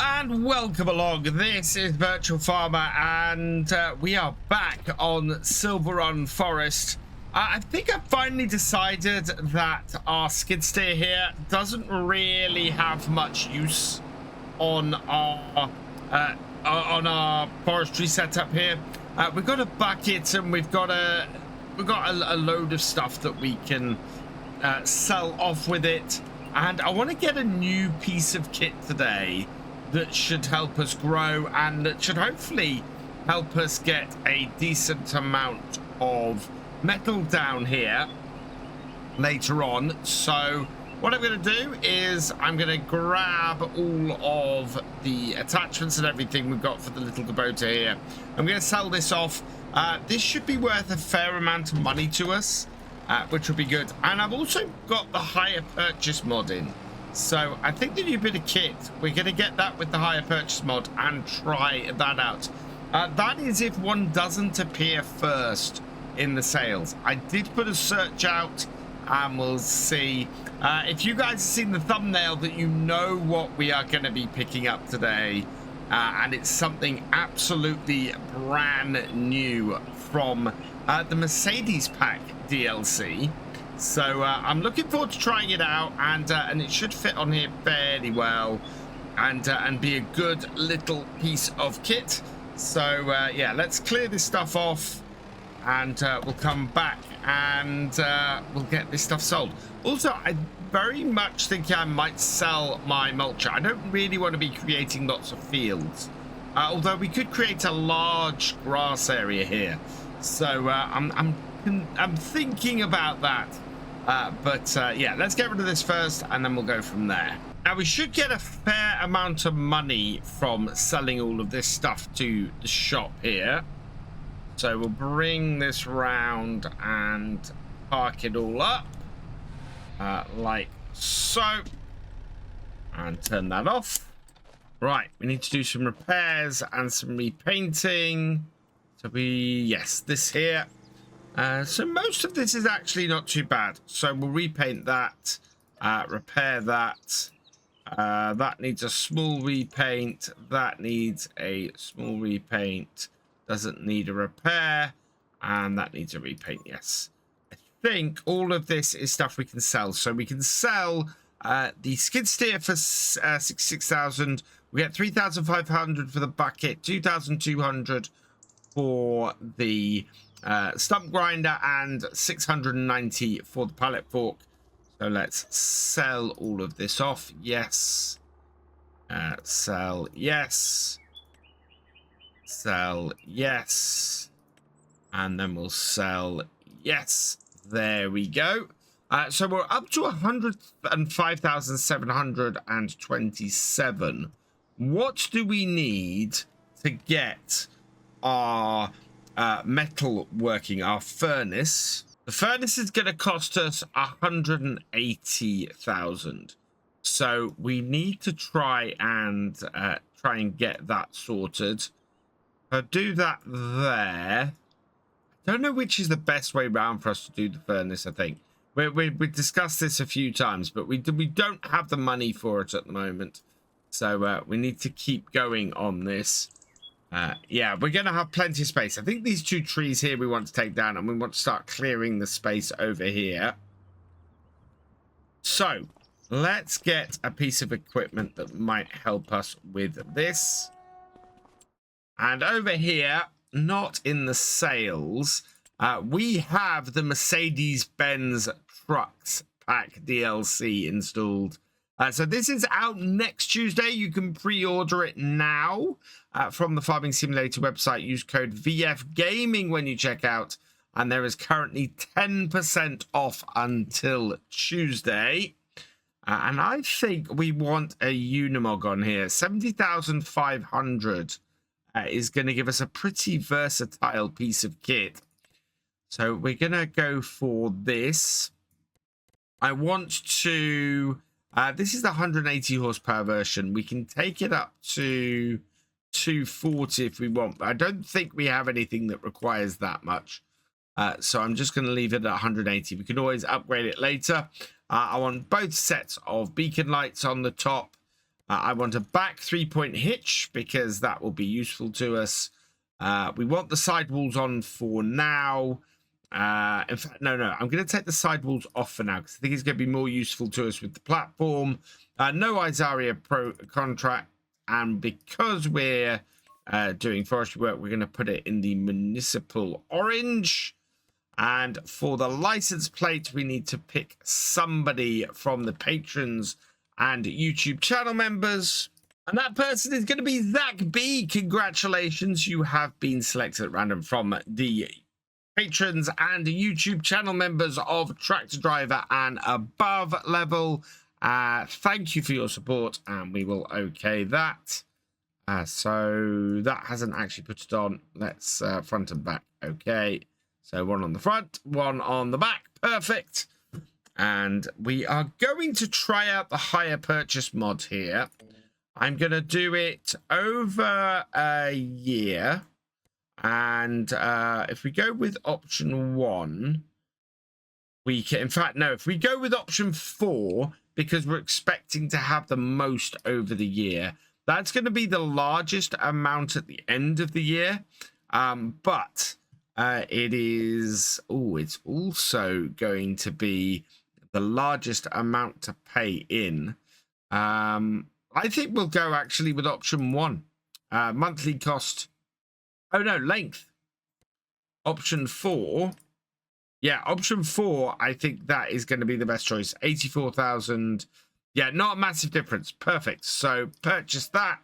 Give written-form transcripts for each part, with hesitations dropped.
and welcome along. This is Virtual Farmer, and we are back on Silverrun Forest. I think I've finally decided that our skid steer here doesn't really have much use on our forestry setup here. We've got a bucket and we've got a load of stuff that we can sell off with it. And I want to get a new piece of kit today that should help us grow and that should hopefully help us get a decent amount of metal down here later on. So what I'm going to do is I'm going to grab all of the attachments and everything we've got for the little Kubota here. I'm going to sell this off. This should be worth a fair amount of money to us. Which will be good. And I've also got the hire purchase mod in. So I think the new bit of kit, we're going to get that with the hire purchase mod and try that out. That is if one doesn't appear first in the sales. I did put a search out and we'll see. If you guys have seen the thumbnail, that you know what we are going to be picking up today. And it's something absolutely brand new from the Mercedes pack DLC. So I'm looking forward to trying it out, and it should fit on here fairly well and be a good little piece of kit. So yeah, let's clear this stuff off and we'll come back and we'll get this stuff sold. Also, I very much think I might sell my mulcher. I don't really want to be creating lots of fields, although we could create a large grass area here. So I'm thinking about that, but yeah, let's get rid of this first and then we'll go from there. Now we should get a fair amount of money from selling all of this stuff to the shop here. So we'll bring this round and park it all up like so, and turn that off. Right, we need to do some repairs and some repainting. So yes, this here. So most of this is actually not too bad. So we'll repaint that, repair that. That needs a small repaint. That needs a small repaint. Doesn't need a repair. And that needs a repaint, yes. I think all of this is stuff we can sell. So we can sell the skid steer for 66,000. We get 3,500 for the bucket, 2,200 for the stump grinder, and 690 for the pallet fork. So let's sell all of this off. Yes. Sell. Yes. Sell. Yes. And then we'll sell. Yes. There we go. So we're up to 105,727. What do we need to get our metal working, our furnace? The furnace is going to cost us 180,000. So we need to try and get that sorted. I'll do that there. I don't know which is the best way round for us to do the furnace. I think we discussed this a few times, but we don't have the money for it at the moment. So we need to keep going on this. Yeah, we're going to have plenty of space. I think these two trees here we want to take down, and we want to start clearing the space over here. So let's get a piece of equipment that might help us with this. And over here, not in the sales, we have the Mercedes-Benz Trucks Pack DLC installed. So this is out next Tuesday. You can pre-order it now from the Farming Simulator website. Use code VFGAMING when you check out. And there is currently 10% off until Tuesday. And I think we want a Unimog on here. 70,500 is going to give us a pretty versatile piece of kit. So we're going to go for this. I want to... this is the 180 horsepower version. We can take it up to 240 if we want, but I don't think we have anything that requires that much. So I'm just going to leave it at 180. We can always upgrade it later. I want both sets of beacon lights on the top. I want a back 3-point hitch because that will be useful to us. We want the sidewalls on for now. In fact, no, I'm going to take the sidewalls off for now because I think it's going to be more useful to us with the platform. No Isaria Pro contract, and because we're doing forestry work, we're going to put it in the municipal orange. And for the license plate, we need to pick somebody from the patrons and YouTube channel members. And that person is going to be Zach B. Congratulations, you have been selected at random from the patrons and YouTube channel members of Tractor Driver and above level. Thank you for your support, and we will okay that. So that hasn't actually put it on. Let's front and back. Okay. So one on the front, one on the back. Perfect. And we are going to try out the hire purchase mod here. I'm going to do it over a year. And if we go with option 1, we can, in fact, no, if we go with option 4, because we're expecting to have the most over the year, that's going to be the largest amount at the end of the year. But it is, it's also going to be the largest amount to pay in. I think we'll go actually with option 1. Monthly cost. Oh no, length. Option 4. Yeah, option 4, I think that is going to be the best choice. 84,000. Yeah, not a massive difference. Perfect. So purchase that.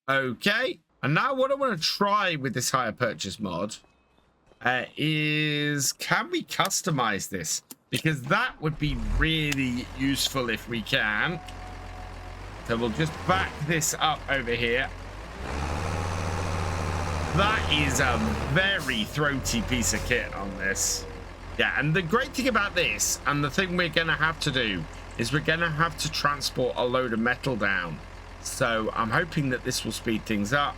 Okay. And now what I want to try with this hire purchase mod is, can we customize this? Because that would be really useful if we can. So we'll just back this up over here. That is a very throaty piece of kit on this. Yeah, and the great thing about this, and the thing we're going to have to do, is we're going to have to transport a load of metal down. So I'm hoping that this will speed things up.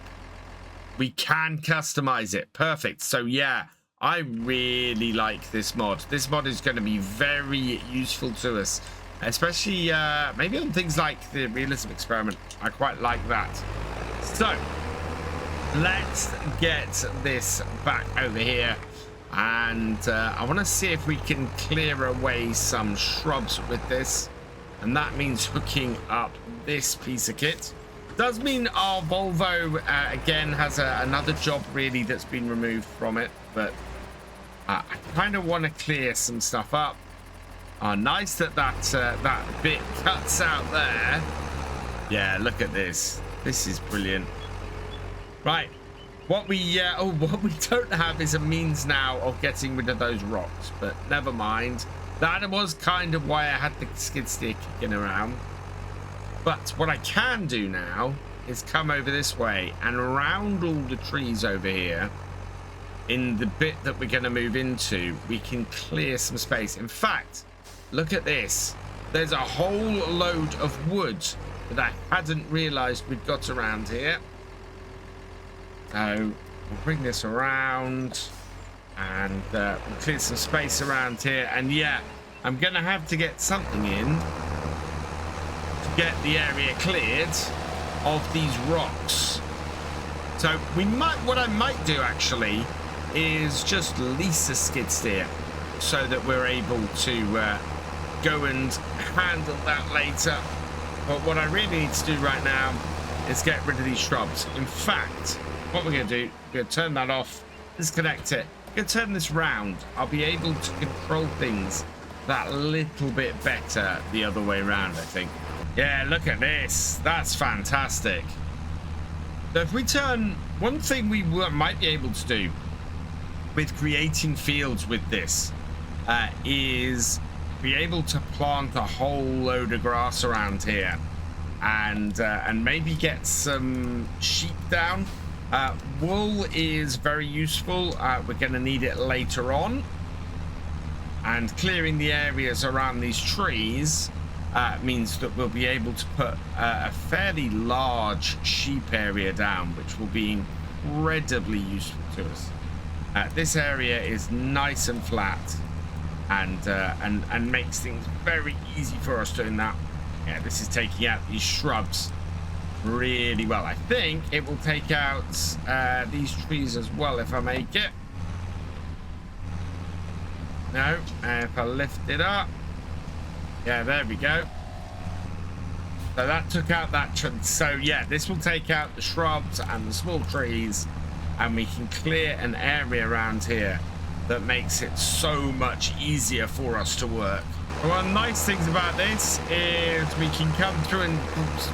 We can customize it. Perfect. So yeah, I really like this mod. This mod is going to be very useful to us, especially maybe on things like the realism experiment. I quite like that. So let's get this back over here, and I want to see if we can clear away some shrubs with this, and that means hooking up this piece of kit. Does mean our Volvo again has another job really that's been removed from it, but I kind of want to clear some stuff up. Nice that that bit cuts out there. Yeah, look at this. This is brilliant. Right, what we don't have is a means now of getting rid of those rocks, but never mind. That was kind of why I had the skid steer kicking around. But what I can do now is come over this way and around all the trees over here. In the bit that we're going to move into, we can clear some space. In fact, look at this. There's a whole load of wood that I hadn't realized we'd got around here. So we'll bring this around and we'll clear some space around here. And yeah, I'm going to have to get something in to get the area cleared of these rocks. So we might, what I might do actually is just lease a skid steer so that we're able to go and handle that later. But what I really need to do right now is get rid of these shrubs. In fact, what we're going to do, we're going to turn that off, disconnect it, we're going to turn this round. I'll be able to control things that little bit better the other way around, I think. Yeah, look at this. That's fantastic. So if we turn, one thing we might be able to do with creating fields with this is be able to plant a whole load of grass around here and maybe get some sheep down. Wool is very useful. We're going to need it later on, and clearing the areas around these trees means that we'll be able to put a fairly large sheep area down, which will be incredibly useful to us. This area is nice and flat, and makes things very easy for us doing that. Yeah, this is taking out these shrubs really well. I think it will take out these trees as well if I make it. No, if I lift it up. Yeah, there we go. So that took out that tree. So yeah, this will take out the shrubs and the small trees, and we can clear an area around here that makes it so much easier for us to work. One of the nice things about this is we can come through and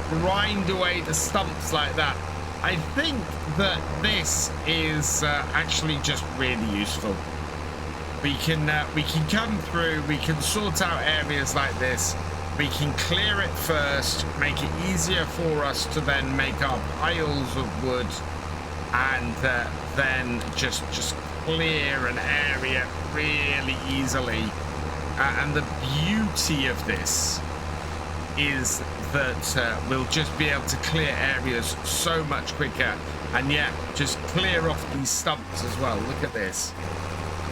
grind away the stumps like that. I think that this is actually just really useful. We can come through, we can sort out areas like this. We can clear it first, make it easier for us to then make our piles of wood, and then just clear an area really easily. And the beauty of this is that we'll just be able to clear areas so much quicker, and yet just clear off these stumps as well. Look at this.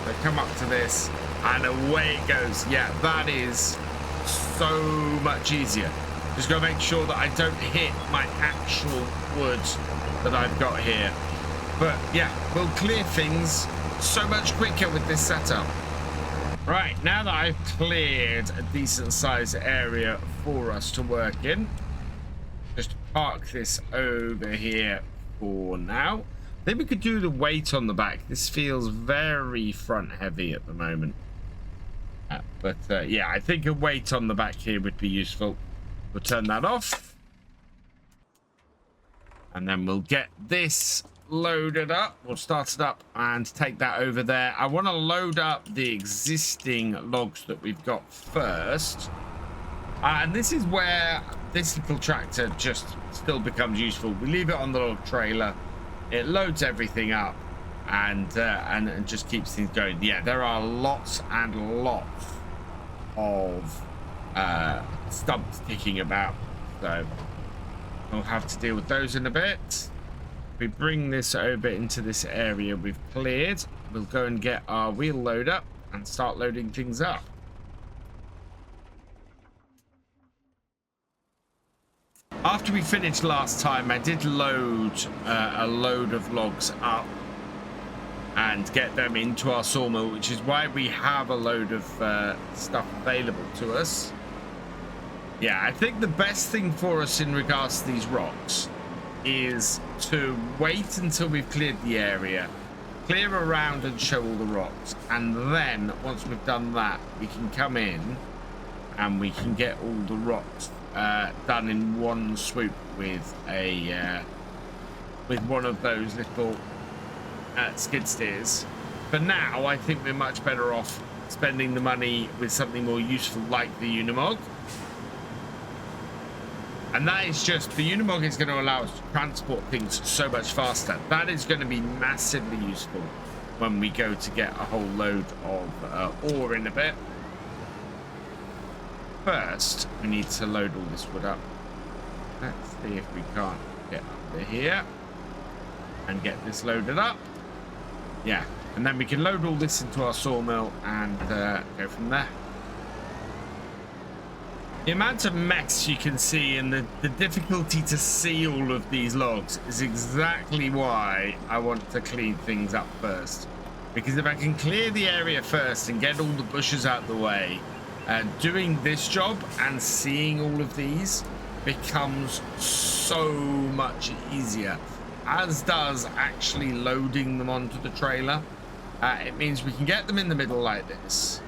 They come up to this and away it goes. Yeah, that is so much easier. Just gotta make sure that I don't hit my actual wood that I've got here. But yeah, we'll clear things so much quicker with this setup. Right, now that I've cleared a decent sized area for us to work in, just park this over here for now. I think we could do the weight on the back. This feels very front heavy at the moment. But yeah, I think a weight on the back here would be useful. We'll turn that off. And then we'll get this loaded up. We'll start it up and take that over there. I want to load up the existing logs that we've got first. And this is where this little tractor just still becomes useful. We leave it on the log trailer. It loads everything up and just keeps things going. Yeah, there are lots and lots of stumps kicking about, so we'll have to deal with those in a bit. We bring this over into this area we've cleared. We'll go and get our wheel load up and start loading things up. After we finished last time, I did load a load of logs up and get them into our sawmill, which is why we have a load of stuff available to us. Yeah, I think the best thing for us in regards to these rocks is to wait until we've cleared the area, clear around and show all the rocks, and then once we've done that, we can come in and we can get all the rocks done in one swoop with a with one of those little skid steers. For now, I think we're much better off spending the money with something more useful like the Unimog. And that is just, the Unimog is going to allow us to transport things so much faster. That is going to be massively useful when we go to get a whole load of ore in a bit. First, we need to load all this wood up. Let's see if we can't get up to here and get this loaded up. Yeah, and then we can load all this into our sawmill and go from there. The amount of mess you can see and the difficulty to see all of these logs is exactly why I want to clean things up first. Because if I can clear the area first and get all the bushes out of the way, doing this job and seeing all of these becomes so much easier, as does actually loading them onto the trailer. It means we can get them in the middle like this.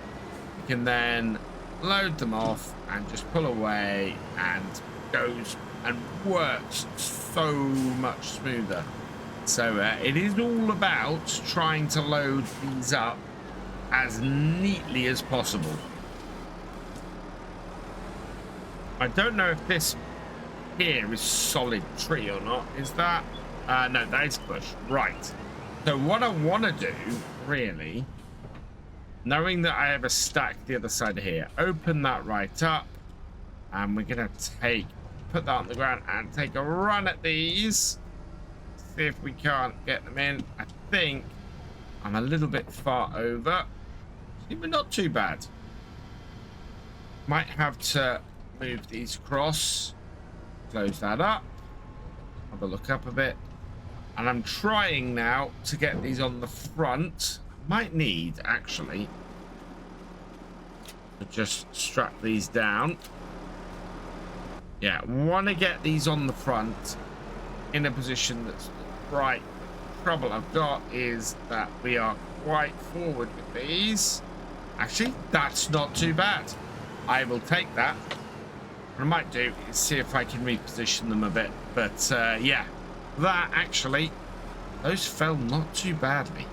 We can then load them off and just pull away, and goes and works so much smoother. So it is all about trying to load these up as neatly as possible. I don't know if this here is solid tree or not. Is that? No, that is bush. Right. So what I want to do, really, knowing that I have a stack the other side of here, open that right up, and we're going to put that on the ground and take a run at these. See if we can't get them in. I think I'm a little bit far over. But not too bad. Might have to move these across. Close that up. Have a look up a bit. And I'm trying now to get these on the front. Might need, actually, to just strap these down. Yeah, want to get these on the front in a position that's right. The trouble I've got is that we are quite forward with these. Actually, that's not too bad. I will take that. What I might do is see if I can reposition them a bit. But yeah, that actually, those fell not too badly.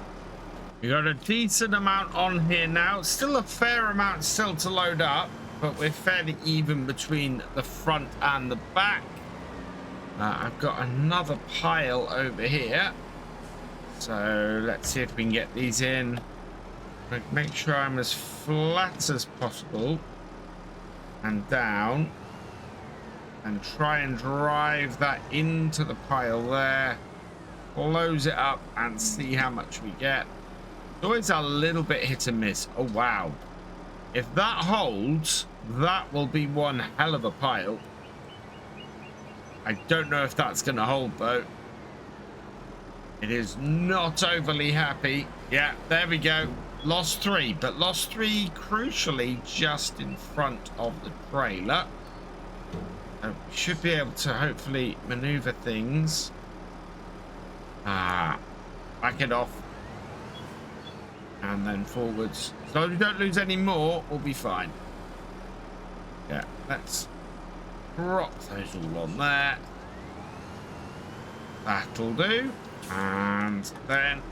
We got a decent amount on here now. Still a fair amount still to load up, but we're fairly even between the front and the back. I've got another pile over here. So let's see if we can get these in. Make sure I'm as flat as possible and down, and try and drive that into the pile there. Close it up and see how much we get. It's always a little bit hit and miss. Oh wow, if that holds, that will be one hell of a pile. I don't know if that's gonna hold though. It is not overly happy. Yeah, there we go. Lost 3, but lost 3 crucially just in front of the trailer. We should be able to hopefully maneuver things. Back it off. And then forwards. So if we don't lose any more, we'll be fine. Yeah, let's drop those all on there. That'll do. And then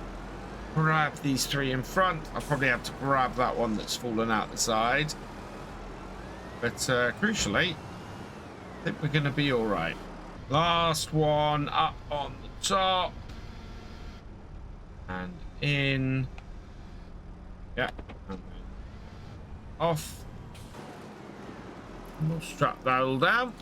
grab these 3 in front. I'll probably have to grab that one that's fallen out the side. But crucially, I think we're going to be all right. Last one up on the top. And in. Yeah. And then off. We'll strap that all down.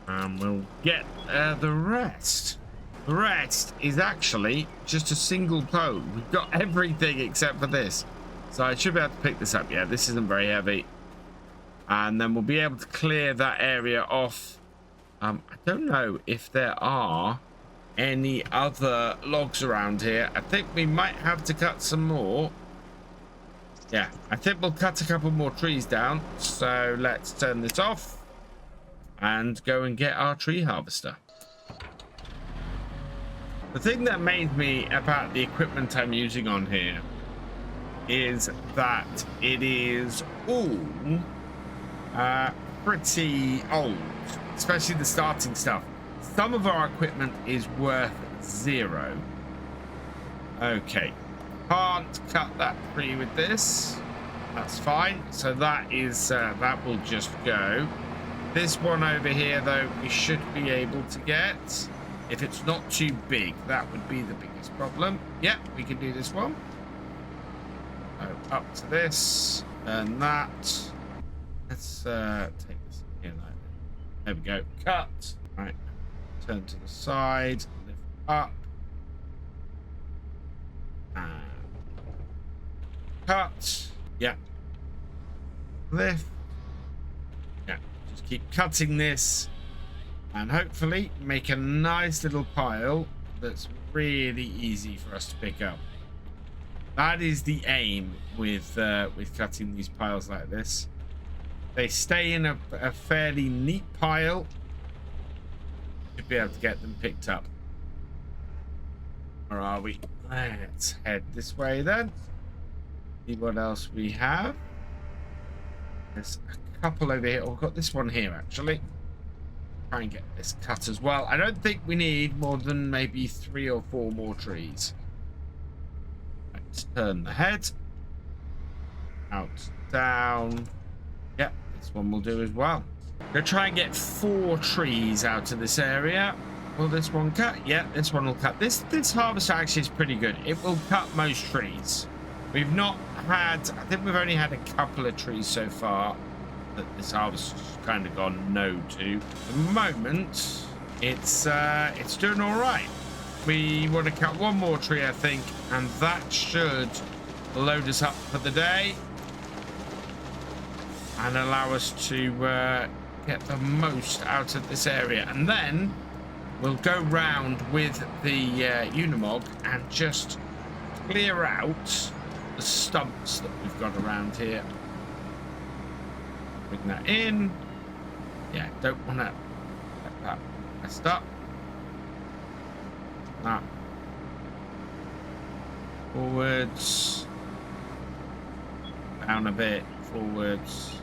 And we'll get the rest. The rest is actually just a single pole. We've got everything except for this. So I should be able to pick this up. Yeah, this isn't very heavy. And then we'll be able to clear that area off. I don't know if there are any other logs around here. I think we might have to cut some more. Yeah, I think we'll cut a couple more trees down. So let's turn this off and go and get our tree harvester. The thing that made me about the equipment I'm using on here is that it is all pretty old, especially the starting stuff. Some of our equipment is worth 0. Okay, can't cut that tree with this. That's fine. So that is that will just go. This one over here, though, we should be able to get. If it's not too big, that would be the biggest problem. Yep, we can do this one. So up to this and that. Let's take this here like that. There we go. Cut. Right. Turn to the side. Lift up. And cut. Yep. Lift. Yeah. Just keep cutting this. And hopefully make a nice little pile that's really easy for us to pick up. That is the aim with cutting these piles like this. They stay in a fairly neat pile. Should be able to get them picked up. Where are we? Let's head this way then. See what else we have. There's a couple over here. Oh, we've got this one here actually. Try and get this cut as well. I don't think we need more than maybe 3 or 4 more trees. Let's turn the head. Out, down. Yep, this one will do as well. Gonna try and get 4 trees out of this area. Will this one cut? Yeah, this one will cut. This harvester actually is pretty good. It will cut most trees. We've not had, I think we've only had a couple of trees so far that this harvester's kind of gone no to. At the moment, it's doing all right. We want to cut 1 more tree, I think, and that should load us up for the day. and allow us to get the most out of this area. And then we'll go round with the Unimog and just clear out the stumps that we've got around here. Bring that in. Yeah, don't want to get that messed up. That. Forwards. Down a bit. Forwards.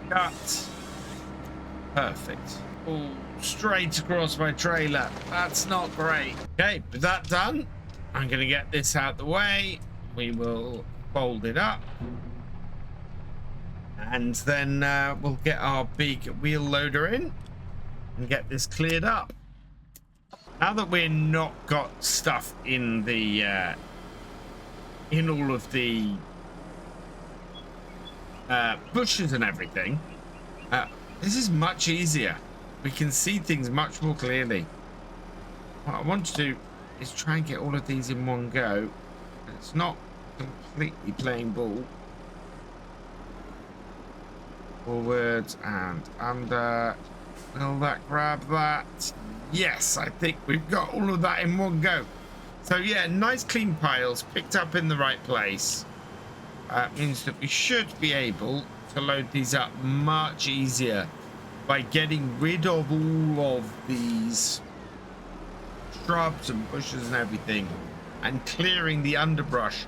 Cut. Perfect. Oh, straight across my trailer. That's not great. Okay, with that done, I'm going to get this out the way. We will fold it up. And then we'll get our big wheel loader in and get this cleared up. Now that we're not got stuff in the in all of the bushes and everything, this is much easier. We can see things much more clearly. What I want to do is try and get all of these in one go. It's not completely playing ball. Forwards and under. Will that grab that? Yes, I think we've got all of that in one go. So yeah, nice clean piles picked up in the right place. Means that we should be able to load these up much easier by getting rid of all of these shrubs and bushes and everything, and clearing the underbrush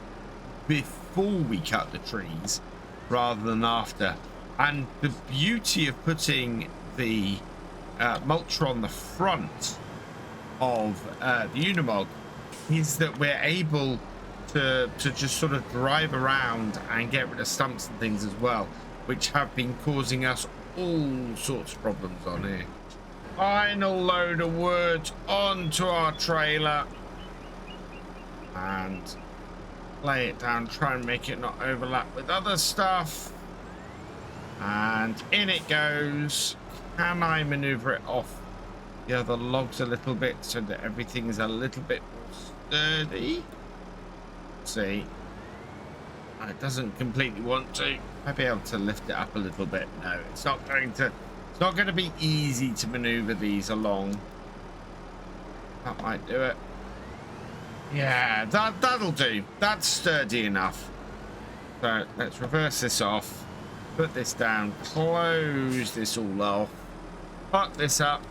before we cut the trees rather than after. And the beauty of putting the mulch on the front of the Unimog is that we're able to just sort of drive around and get rid of stumps and things as well, which have been causing us all sorts of problems on here. Final load of wood onto our trailer and lay it down, try and make it not overlap with other stuff, and in it goes. Can I maneuver it off the other logs a little bit so that everything is a little bit more sturdy? Let's see. It doesn't completely want to. I'd be able to lift it up a little bit. No, it's not going to. It's not going to be easy to maneuver these along. That might do it. Yeah, that'll do. That's sturdy enough. So let's reverse this off. Put this down. Close this all off. Fuck this up,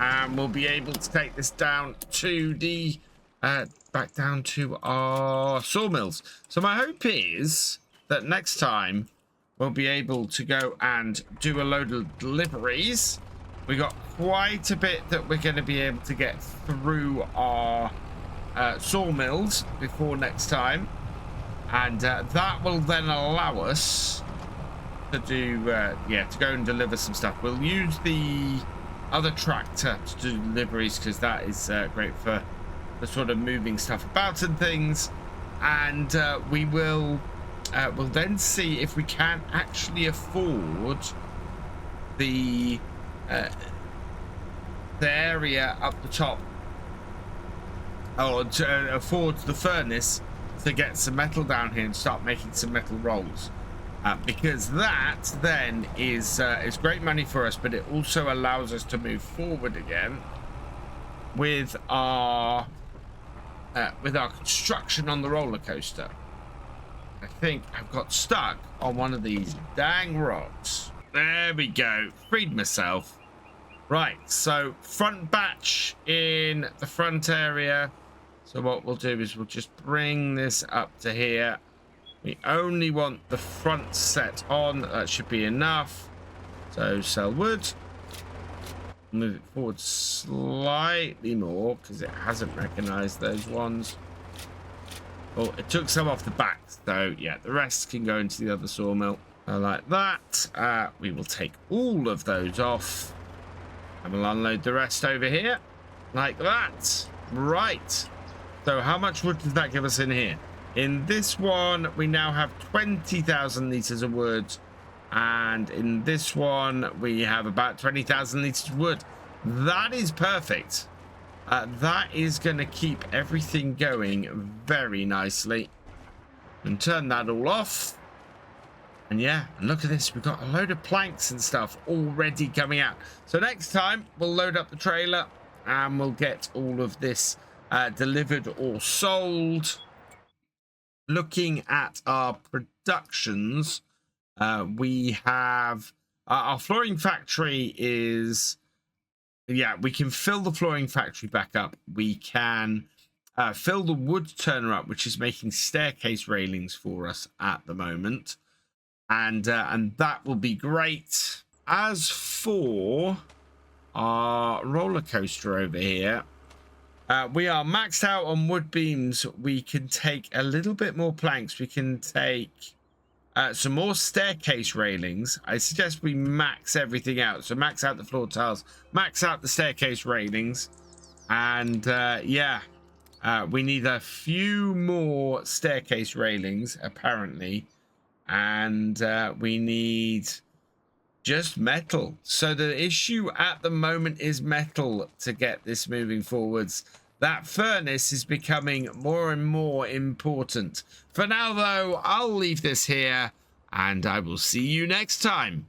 and we'll be able to take this down to the back down to our sawmills. So my hope is that next time we'll be able to go and do a load of deliveries. We got quite a bit that we're going to be able to get through our sawmills before next time, and that will then allow us to do to go and deliver some stuff. We'll use the other tractor to do deliveries because that is great for the sort of moving stuff about and things, and we will we'll then see if we can actually afford the area up the top, or to afford the furnace to get some metal down here and start making some metal rolls. Because that then is great money for us, but it also allows us to move forward again with our construction on the roller coaster. I think I've got stuck on one of these dang rocks. There we go. Freed myself. Right, so front batch in the front area. So what we'll do is we'll just bring this up to here. We only want the front set on. That should be enough. So sell wood. Move it forward slightly more because it hasn't recognized those ones. Oh, it took some off the back. So yeah, the rest can go into the other sawmill. Like that. We will take all of those off. And we'll unload the rest over here. Like that. Right. So how much wood does that give us in here? In this one, we now have 20,000 litres of wood. And in this one, we have about 20,000 litres of wood. That is perfect. That is going to keep everything going very nicely. And turn that all off. And yeah, and look at this. We've got a load of planks and stuff already coming out. So next time we'll load up the trailer and we'll get all of this delivered or sold. Looking at our productions, we have our flooring factory is, yeah, we can fill the flooring factory back up. We can fill the wood turner up, which is making staircase railings for us at the moment. And that will be great. As for our roller coaster over here, we are maxed out on wood beams. We can take a little bit more planks. We can take some more staircase railings. I suggest we max everything out. So max out the floor tiles, max out the staircase railings. And yeah, we need a few more staircase railings, apparently. And we need just metal. So the issue at the moment is metal to get this moving forwards. That furnace is becoming more and more important. For now, though, I'll leave this here, and I will see you next time.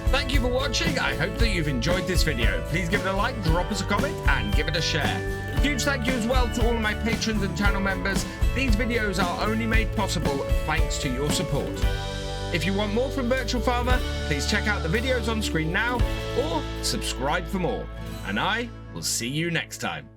Thank you for watching. I hope that you've enjoyed this video. Please give it a like, drop us a comment, and give it a share. Huge thank you as well to all of my patrons and channel members. These videos are only made possible thanks to your support. If you want more from Virtual Farmer, please check out the videos on screen now or subscribe for more. And I will see you next time.